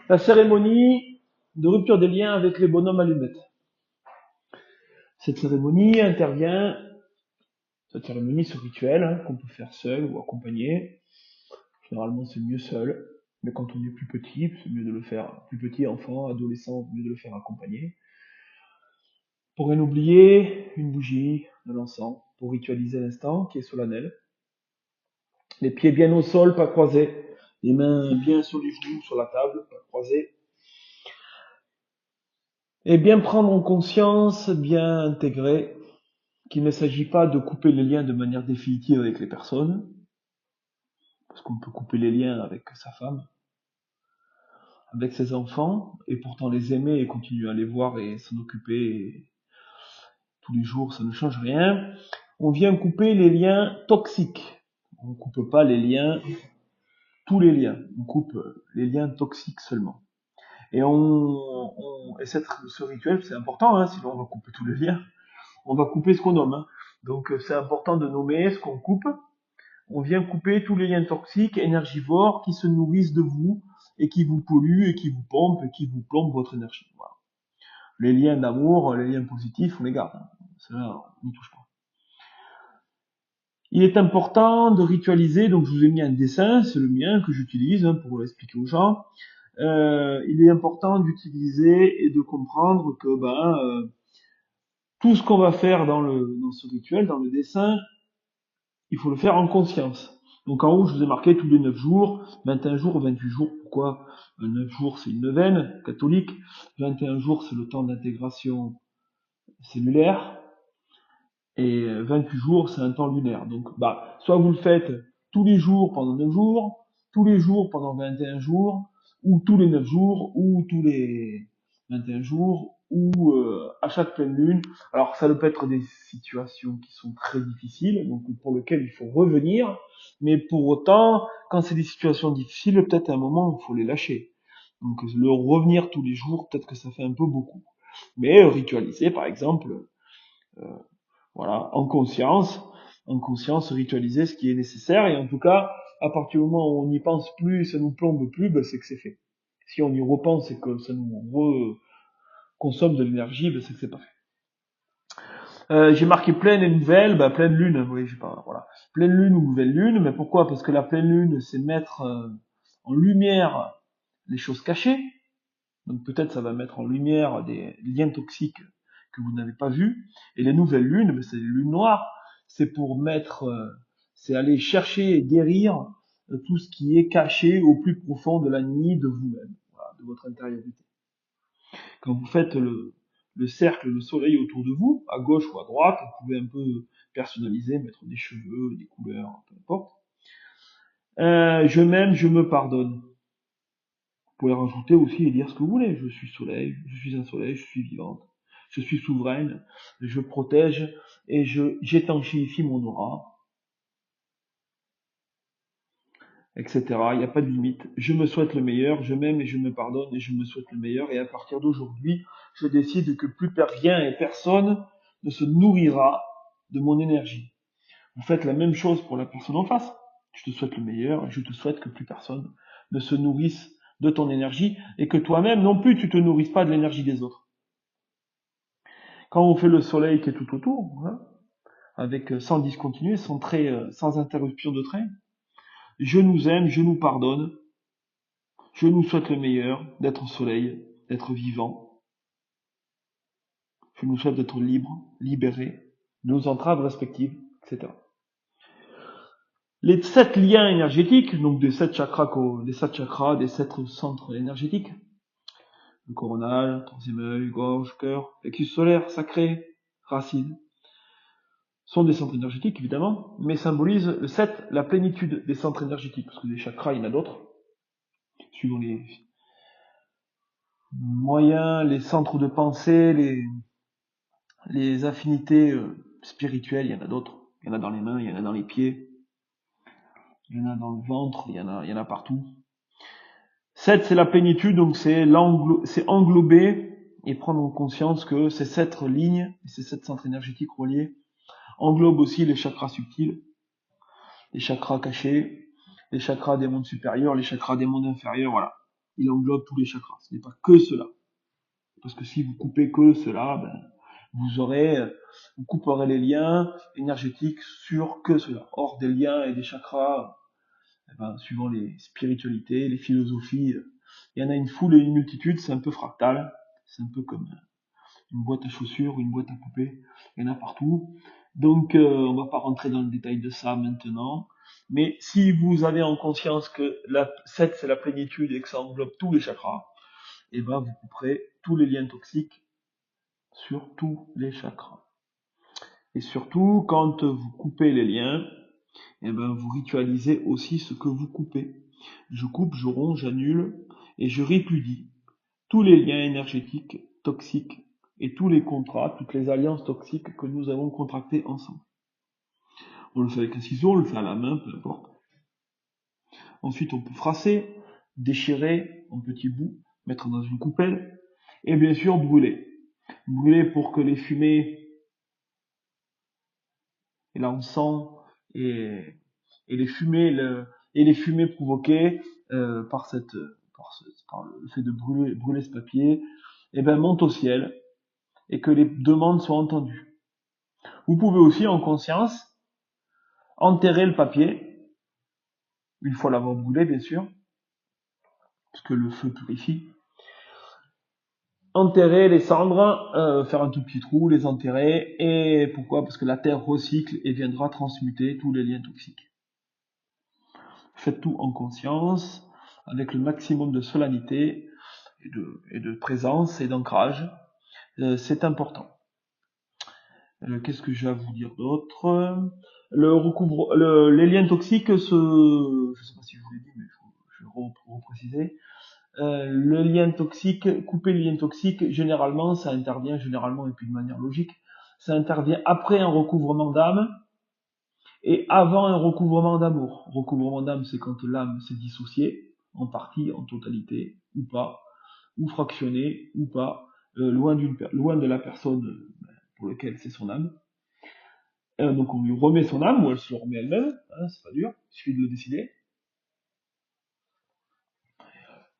La cérémonie de rupture des liens avec les bonhommes allumettes. Cette cérémonie intervient, ce rituel, qu'on peut faire seul ou accompagné. Généralement, c'est mieux seul, mais quand on est plus petit, c'est mieux de le faire, plus petit, enfant, adolescent, c'est mieux de le faire accompagné. Pour rien oublier, une bougie, de l'encens, pour ritualiser l'instant, qui est solennel. Les pieds bien au sol, pas croisés. Les mains bien sur les genoux, sur la table, pas croisées. Et bien prendre en conscience, bien intégrer qu'il ne s'agit pas de couper les liens de manière définitive avec les personnes, parce qu'on peut couper les liens avec sa femme, avec ses enfants, et pourtant les aimer et continuer à les voir et s'en occuper tous les jours, ça ne change rien. On vient couper les liens toxiques. On ne coupe pas les liens, tous les liens. On coupe les liens toxiques seulement. Et ce rituel, c'est important, sinon on va couper tous les liens. On va couper ce qu'on nomme. Donc c'est important de nommer ce qu'on coupe. On vient couper tous les liens toxiques, énergivores, qui se nourrissent de vous, et qui vous polluent, et qui vous pompent, et qui vous plombent votre énergie. Voilà. Les liens d'amour, les liens positifs, on les garde. Cela, on n'y touche pas. Il est important de ritualiser, donc je vous ai mis un dessin, c'est le mien que j'utilise pour l'expliquer aux gens. Il est important d'utiliser et de comprendre que tout ce qu'on va faire dans ce rituel, dans le dessin, il faut le faire en conscience. Donc en haut, je vous ai marqué tous les 9 jours, 21 jours, 28 jours. Pourquoi 9 jours, c'est une neuvaine catholique. 21 jours, c'est le temps d'intégration cellulaire. Et 28 jours, c'est un temps lunaire. Donc, soit vous le faites tous les jours pendant 9 jours, tous les jours pendant 21 jours, ou tous les 9 jours, ou tous les 21 jours, ou à chaque pleine lune. Alors, ça peut être des situations qui sont très difficiles, donc pour lesquelles il faut revenir, mais pour autant, quand c'est des situations difficiles, peut-être à un moment, il faut les lâcher. Donc, le revenir tous les jours, peut-être que ça fait un peu beaucoup. Mais ritualiser, par exemple, euh, voilà, en conscience, ritualiser ce qui est nécessaire, et en tout cas, à partir du moment où on n'y pense plus, ça nous plombe plus, c'est que c'est fait. Si on y repense et que ça nous consomme de l'énergie, c'est que c'est pas fait. J'ai marqué pleine et nouvelle, pleine lune, oui, j'ai pas, voilà. Pleine lune ou nouvelle lune, mais pourquoi? Parce que la pleine lune, c'est mettre en lumière les choses cachées. Donc peut-être ça va mettre en lumière des liens toxiques que vous n'avez pas vus. Et les nouvelles lunes, c'est les lunes noires. C'est pour c'est aller chercher et guérir tout ce qui est caché au plus profond de la nuit de vous-même, voilà, de votre intériorité. Quand vous faites le cercle, le soleil autour de vous, à gauche ou à droite, vous pouvez un peu personnaliser, mettre des cheveux, des couleurs, peu importe. Je m'aime, je me pardonne. Vous pouvez rajouter aussi et dire ce que vous voulez. Je suis soleil, je suis un soleil, je suis vivante, je suis souveraine, je protège et j'étanchéifie mon aura, etc. Il n'y a pas de limite. Je me souhaite le meilleur, je m'aime et je me pardonne et je me souhaite le meilleur. Et à partir d'aujourd'hui, je décide que plus rien et personne ne se nourrira de mon énergie. Vous faites la même chose pour la personne en face. Je te souhaite le meilleur et je te souhaite que plus personne ne se nourrisse de ton énergie et que toi-même non plus tu te nourrisses pas de l'énergie des autres. Quand on fait le soleil qui est tout autour, avec sans discontinuer, sans interruption de trait, je nous aime, je nous pardonne, je nous souhaite le meilleur, d'être soleil, d'être vivant, je nous souhaite d'être libre, libéré, de nos entraves respectives, etc. Les 7 liens énergétiques, donc des 7 chakras, des 7 centres énergétiques, le coronal, troisième œil, gorge, cœur, plexus solaire, sacré, racine, sont des centres énergétiques évidemment, mais symbolisent le 7, la plénitude des centres énergétiques, parce que les chakras, il y en a d'autres, suivant les moyens, les centres de pensée, les affinités spirituelles, il y en a d'autres. Il y en a dans les mains, il y en a dans les pieds, il y en a dans le ventre, il y en a partout. 7, c'est la plénitude, donc c'est englober et prendre conscience que ces 7 lignes, ces 7 centres énergétiques reliés, englobent aussi les chakras subtils, les chakras cachés, les chakras des mondes supérieurs, les chakras des mondes inférieurs, voilà. il englobe tous les chakras. Ce n'est pas que cela. Parce que si vous coupez que cela, ben, vous couperez les liens énergétiques sur que cela. Or, des liens et des chakras, eh ben, suivant les spiritualités, les philosophies, il y en a une foule et une multitude, c'est un peu fractal. C'est un peu comme une boîte à chaussures ou une boîte à poupées. Il y en a partout. Donc, on va pas rentrer dans le détail de ça maintenant. Mais si vous avez en conscience que la 7 c'est la plénitude et que ça englobe tous les chakras, et ben vous couperez tous les liens toxiques sur tous les chakras. Et surtout, quand vous coupez les liens, et ben vous ritualisez aussi ce que vous coupez. Je coupe, je romps, j'annule et je répudie tous les liens énergétiques toxiques et tous les contrats, toutes les alliances toxiques que nous avons contractées ensemble. On le fait avec un ciseau, on le fait à la main, peu importe. Ensuite, on peut frasser, déchirer en petits bouts, mettre dans une coupelle, et bien sûr brûler. Brûler pour que les fumées, et là on sent, et les fumées provoquées par le fait de brûler ce papier, et ben montent au ciel, et que les demandes soient entendues. Vous pouvez aussi, en conscience, enterrer le papier, une fois l'avoir brûlé, bien sûr, parce que le feu purifie. Enterrer les cendres, faire un tout petit trou, les enterrer, et pourquoi? Parce que la terre recycle et viendra transmuter tous les liens toxiques. Faites tout en conscience, avec le maximum de solennité, et de présence et d'ancrage. C'est important. Qu'est-ce que j'ai à vous dire d'autre? Les liens toxiques, je sais pas si je vous l'ai dit, mais je vais repréciser. Le lien toxique, couper les liens toxiques, généralement, ça intervient, et puis de manière logique, ça intervient après un recouvrement d'âme et avant un recouvrement d'amour. Recouvrement d'âme, c'est quand l'âme s'est dissociée, en partie, en totalité, ou pas, ou fractionnée, ou pas, loin de la personne pour laquelle c'est son âme. Donc on lui remet son âme, ou elle se le remet elle-même, hein, c'est pas dur, il suffit de le décider.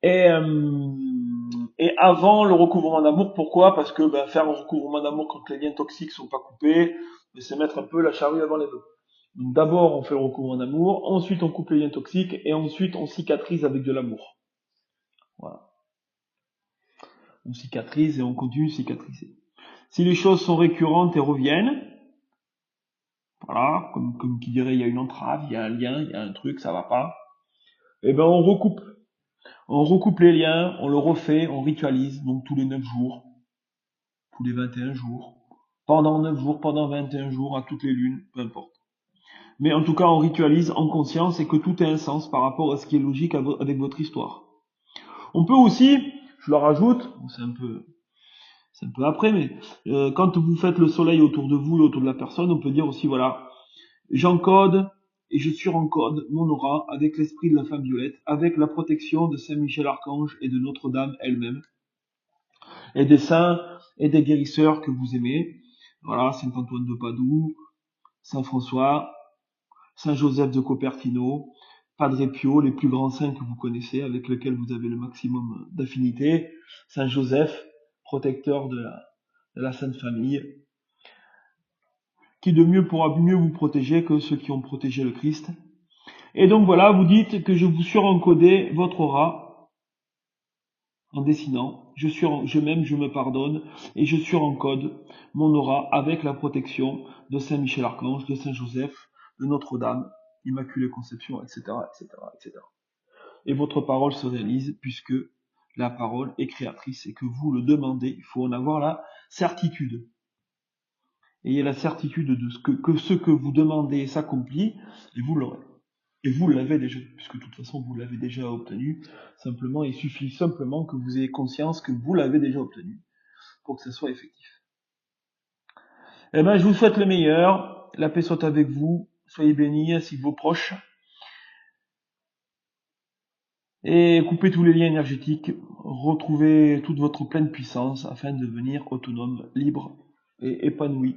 Et avant le recouvrement d'amour, pourquoi? Parce que faire un recouvrement d'amour quand les liens toxiques sont pas coupés, c'est mettre un peu la charrue avant les bœufs. Donc d'abord on fait le recouvrement d'amour, ensuite on coupe les liens toxiques, et ensuite on cicatrise avec de l'amour. Voilà. On cicatrise et on continue de cicatriser. Si les choses sont récurrentes et reviennent, voilà, comme qui dirait il y a une entrave, il y a un lien, il y a un truc, ça va pas, et ben on recoupe. On recoupe les liens, on le refait, on ritualise, donc tous les 9 jours, tous les 21 jours, pendant 9 jours, pendant 21 jours, à toutes les lunes, peu importe. Mais en tout cas, on ritualise en conscience et que tout ait un sens par rapport à ce qui est logique avec votre histoire. On peut aussi, je le rajoute, c'est un peu après, mais quand vous faites le soleil autour de vous et autour de la personne, on peut dire aussi, voilà, j'encode et je surencode mon aura avec l'esprit de la femme violette, avec la protection de Saint Michel Archange et de Notre-Dame elle-même, et des saints et des guérisseurs que vous aimez. Voilà, Saint Antoine de Padoue, Saint François, Saint Joseph de Cupertino, Padre Pio, les plus grands saints que vous connaissez, avec lesquels vous avez le maximum d'affinité, Saint Joseph, protecteur de la Sainte Famille, qui de mieux pourra mieux vous protéger que ceux qui ont protégé le Christ. Et donc voilà, vous dites que je vous surencodais votre aura en dessinant, je m'aime, je me pardonne, et je surencode mon aura avec la protection de Saint Michel Archange, de Saint Joseph, de Notre-Dame, Immaculée Conception, etc., etc., etc. Et votre parole se réalise puisque la parole est créatrice et que vous le demandez, il faut en avoir la certitude. Ayez la certitude de ce que vous demandez s'accomplit, et vous l'aurez. Et vous l'avez déjà, puisque de toute façon vous l'avez déjà obtenu. Simplement, il suffit simplement que vous ayez conscience que vous l'avez déjà obtenu pour que ça soit effectif. Eh ben, je vous souhaite le meilleur. La paix soit avec vous. Soyez bénis ainsi que vos proches. Et coupez tous les liens énergétiques. Retrouvez toute votre pleine puissance afin de devenir autonome, libre et épanoui.